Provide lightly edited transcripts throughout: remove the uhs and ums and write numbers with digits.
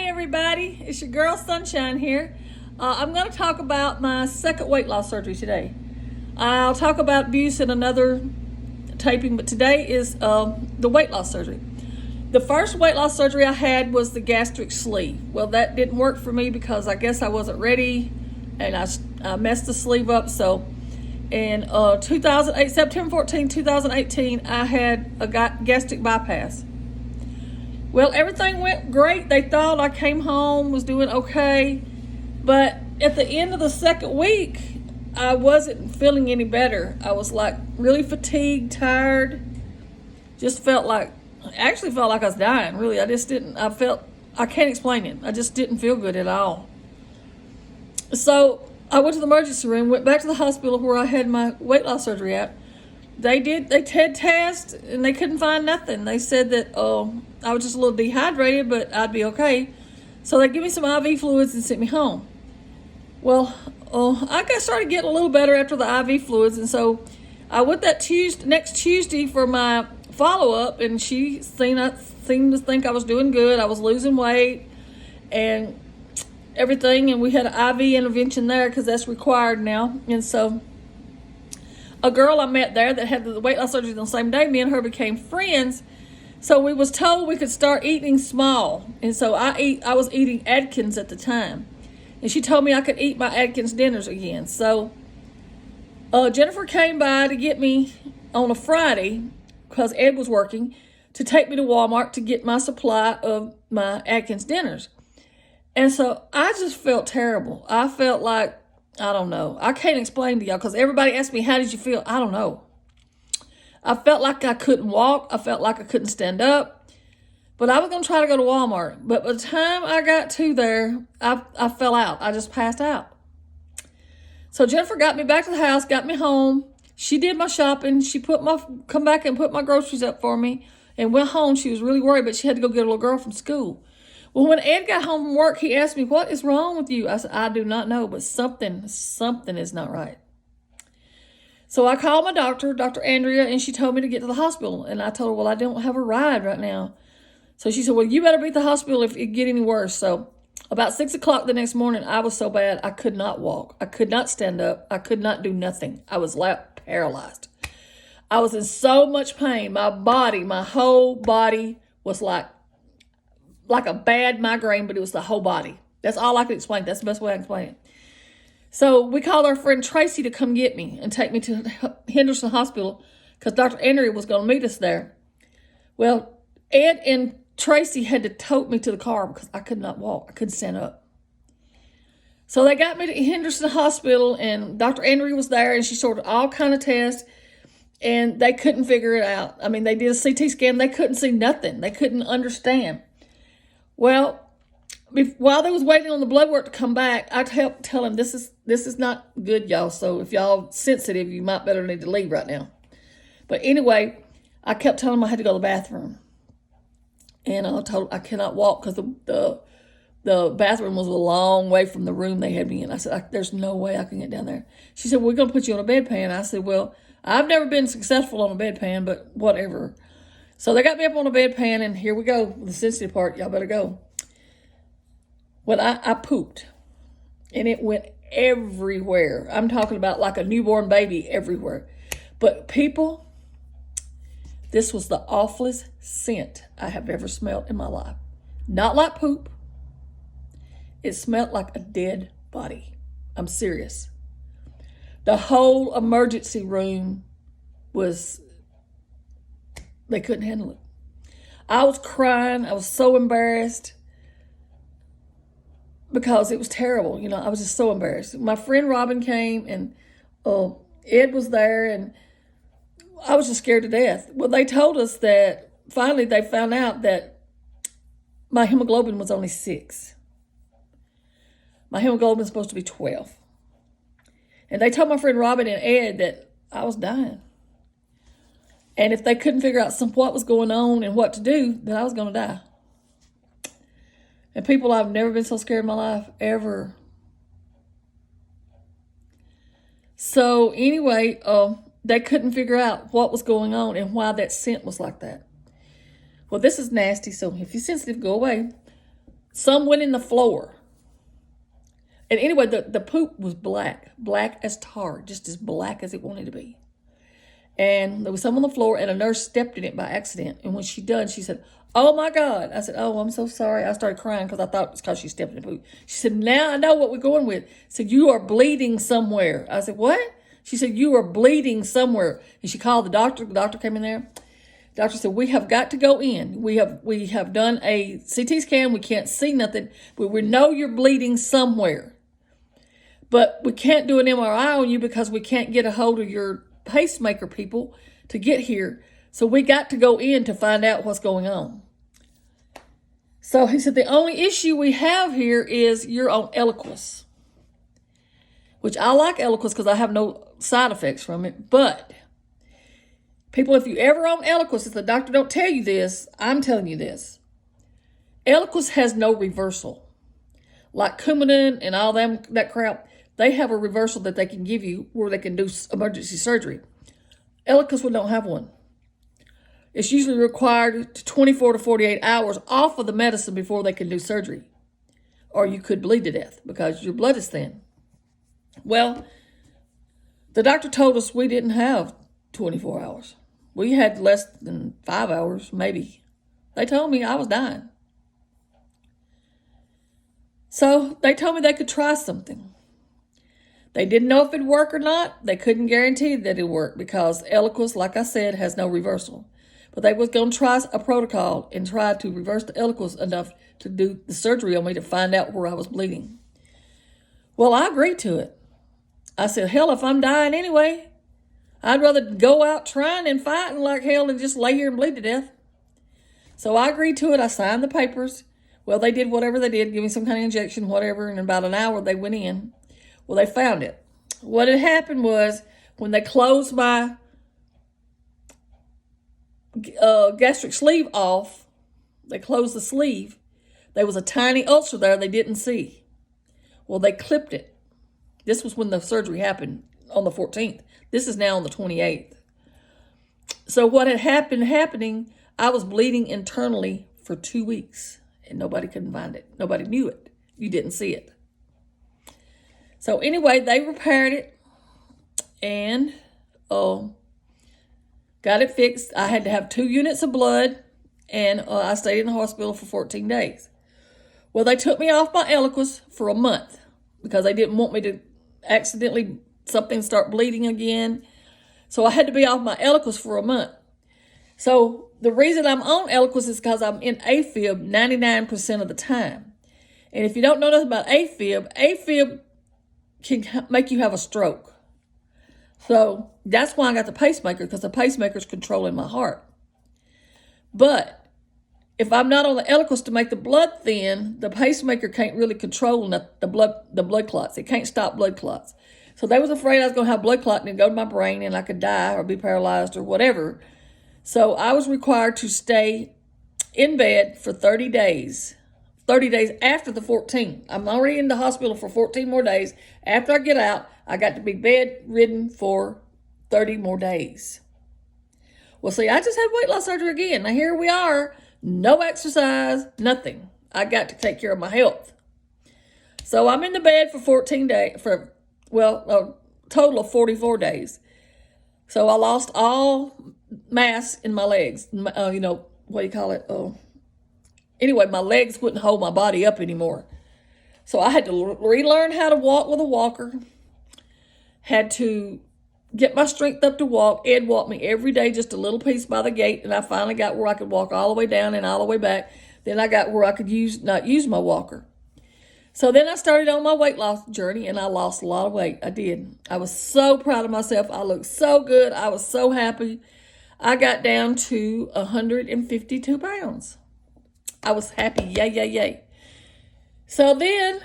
Hey everybody, it's your girl Sunshine here. I'm going to talk about my second weight loss surgery today. I'll talk about abuse in another taping, but today is the weight loss surgery. The first weight loss surgery I had was the gastric sleeve. Well, that didn't work for me because I guess I wasn't ready and I messed the sleeve up. So in 2008, September 14, 2018, I had a gastric bypass. Well, everything went great. They thought I came home, was doing okay. But at the end of the second week, I wasn't feeling any better. I was like really fatigued, tired. Actually felt like I was dying, really. I can't explain it. I just didn't feel good at all. So I went to the emergency room, went back to the hospital where I had my weight loss surgery at. They did tests and they couldn't find nothing. They said that I was just a little dehydrated, but I'd be okay. So they gave me some IV fluids and sent me home. Well, I started getting a little better after the IV fluids, and so I went that next Tuesday for my follow-up, and she seemed to think I was doing good. I was losing weight and everything, and we had an IV intervention there because that's required now. And so a girl I met there that had the weight loss surgery on the same day, me and her became friends. So we was told we could start eating small. And so I was eating Atkins at the time. And she told me I could eat my Atkins dinners again. So Jennifer came by to get me on a Friday, because Ed was working, to take me to Walmart to get my supply of my Atkins dinners. And so I just felt terrible. I felt like, I don't know. I can't explain to y'all because everybody asked me, how did you feel? I don't know. I felt like I couldn't walk. I felt like I couldn't stand up. But I was going to try to go to Walmart. But by the time I got to there, I fell out. I just passed out. So Jennifer got me back to the house, got me home. She did my shopping. She come back and put my groceries up for me and went home. She was really worried, but she had to go get a little girl from school. Well, when Ed got home from work, he asked me, what is wrong with you? I said, I do not know, but something is not right. So I called my doctor, Dr. Andrea, and she told me to get to the hospital. And I told her, well, I don't have a ride right now. So she said, well, you better be at the hospital if it get any worse. So about 6 o'clock the next morning, I was so bad, I could not walk. I could not stand up. I could not do nothing. I was paralyzed. I was in so much pain. My whole body was like a bad migraine, but it was the whole body. That's all I could explain. That's the best way I can explain it. So we called our friend Tracy to come get me and take me to Henderson Hospital because Dr. Andrea was going to meet us there. Well, Ed and Tracy had to tote me to the car because I could not walk. I couldn't stand up. So they got me to Henderson Hospital, and Dr. Andrea was there, and she sorted all kind of tests, and they couldn't figure it out. I mean, they did a CT scan. They couldn't see nothing. They couldn't understand. Well, while they was waiting on the blood work to come back, I helped tell him this is not good, y'all. So if y'all sensitive, you might better need to leave right now. But anyway, I kept telling him I had to go to the bathroom, and I told him I cannot walk because the bathroom was a long way from the room they had me in. I said, there's no way I can get down there. She said, we're going to put you on a bedpan. I said, well, I've never been successful on a bedpan, but whatever. So they got me up on a bedpan, and here we go. The sensitive part, y'all better go. Well, I pooped, and it went everywhere. I'm talking about like a newborn baby everywhere. But people, this was the awfulest scent I have ever smelled in my life. Not like poop. It smelled like a dead body. I'm serious. The whole emergency room they couldn't handle it. I was crying. I was so embarrassed because it was terrible. You know, I was just so embarrassed. My friend Robin came, and Ed was there, and I was just scared to death. Well, they told us that finally they found out that my hemoglobin was only 6. My hemoglobin is supposed to be 12. And they told my friend Robin and Ed that I was dying. And if they couldn't figure out what was going on and what to do, then I was going to die. And people, I've never been so scared in my life, ever. So anyway, they couldn't figure out what was going on and why that scent was like that. Well, this is nasty, so if you're sensitive, go away. some went in the floor. And anyway, the poop was black as tar, just as black as it wanted to be. And there was some on the floor, and a nurse stepped in it by accident. And when she done, she said, "Oh my God." I said, "Oh, I'm so sorry." I started crying because I thought it was because she stepped in the poop. She said, "Now I know what we're going with." She said, "You are bleeding somewhere." I said, "What?" She said, "You are bleeding somewhere." And she called the doctor. The doctor came in there. The doctor said, "We have got to go in. We have done a CT scan. We can't see nothing, but we know you're bleeding somewhere. But we can't do an MRI on you because we can't get a hold of your pacemaker people to get here. So we got to go in to find out what's going on." So he said, "The only issue we have here is you're on Eliquis," which I like Eliquis because I have no side effects from it. But people, if you ever on Eliquis, if the doctor don't tell you this, I'm telling you this. Eliquis has no reversal. Like Coumadin and all that crap, they have a reversal that they can give you where they can do emergency surgery. Eliquis would not have one. It's usually required 24 to 48 hours off of the medicine before they can do surgery. Or you could bleed to death because your blood is thin. Well, the doctor told us we didn't have 24 hours. We had less than 5 hours, maybe. They told me I was dying. So they told me they could try something. They didn't know if it'd work or not. They couldn't guarantee that it'd work because Eliquis, like I said, has no reversal. But they was going to try a protocol and try to reverse the Eliquis enough to do the surgery on me to find out where I was bleeding. Well, I agreed to it. I said, hell, if I'm dying anyway, I'd rather go out trying and fighting like hell than just lay here and bleed to death. So I agreed to it. I signed the papers. Well, they did whatever they did, give me some kind of injection, whatever, and in about an hour they went in. Well, they found it. What had happened was when they closed my gastric sleeve off, they closed the sleeve, there was a tiny ulcer there they didn't see. Well, they clipped it. This was when the surgery happened on the 14th. This is now on the 28th. So what had happening, I was bleeding internally for 2 weeks, and nobody couldn't find it. Nobody knew it. You didn't see it. So anyway, they repaired it and got it fixed. I had to have 2 units of blood, and I stayed in the hospital for 14 days. Well, they took me off my Eliquis for a month because they didn't want me to accidentally something start bleeding again. So I had to be off my Eliquis for a month. So the reason I'm on Eliquis is because I'm in AFib 99% of the time. And if you don't know nothing about AFib can make you have a stroke. So that's why I got the pacemaker, because the pacemaker is controlling my heart. But if I'm not on the Eliquis to make the blood thin, the pacemaker can't really control the blood clots. It can't stop blood clots. So they was afraid I was going to have blood clotting and go to my brain and I could die or be paralyzed or whatever. So I was required to stay in bed for 30 days. 30 days after the 14th. I'm already in the hospital for 14 more days. After I get out, I got to be bedridden for 30 more days. Well, see, I just had weight loss surgery again. Now here we are, no exercise, nothing. I got to take care of my health. So I'm in the bed for 14 days, a total of 44 days. So I lost all mass in my legs. What do you call it? Anyway, my legs wouldn't hold my body up anymore. So I had to relearn how to walk with a walker. Had to get my strength up to walk. Ed walked me every day just a little piece by the gate, and I finally got where I could walk all the way down and all the way back. Then I got where I could not use my walker. So then I started on my weight loss journey, and I lost a lot of weight. I did. I was so proud of myself. I looked so good. I was so happy. I got down to 152 pounds. I was happy. Yay, yay, yay. So then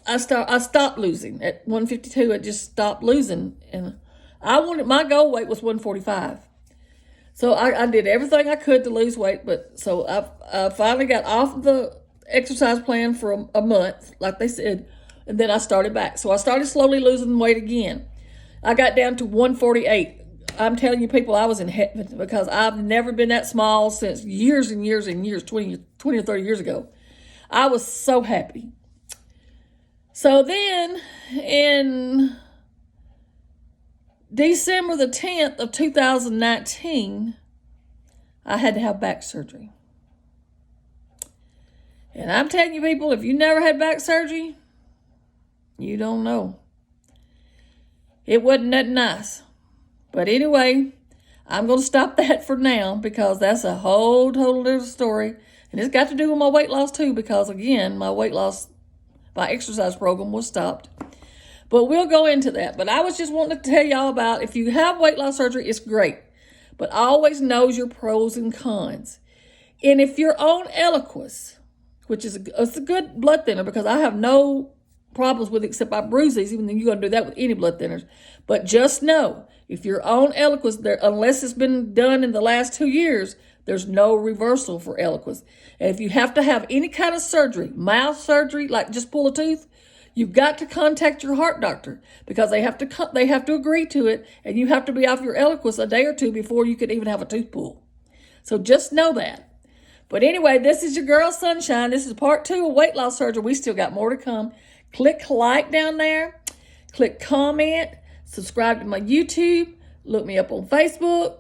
I stopped losing. At 152, I just stopped losing. And my goal weight was 145. So I did everything I could to lose weight. But so I finally got off the exercise plan for a month, like they said. And then I started back. So I started slowly losing weight again. I got down to 148. I'm telling you, people, I was in heaven because I've never been that small since years and years and years, 20 or 30 years ago. I was so happy. So then in December the 10th of 2019, I had to have back surgery. And I'm telling you, people, if you never had back surgery, you don't know. It wasn't that nice. But anyway, I'm going to stop that for now because that's a whole total different story. And it's got to do with my weight loss too because, again, my exercise program was stopped. But we'll go into that. But I was just wanting to tell y'all about if you have weight loss surgery, it's great. But always knows your pros and cons. And if you're on Eliquis, which is it's a good blood thinner because I have no problems with it except I bruise these, even though you're going to do that with any blood thinners. But just know, if you're on Eliquis, unless it's been done in the last 2 years, there's no reversal for Eliquis. And if you have to have any kind of surgery, mouth surgery, like just pull a tooth, you've got to contact your heart doctor because they have to agree to it, and you have to be off your Eliquis a day or two before you could even have a tooth pull. So just know that. But anyway, this is your girl Sunshine. This is part 2 of weight loss surgery. We still got more to come. Click like down there. Click comment. Subscribe to my YouTube. Look me up on Facebook.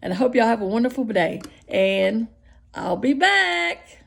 And I hope y'all have a wonderful day. And I'll be back.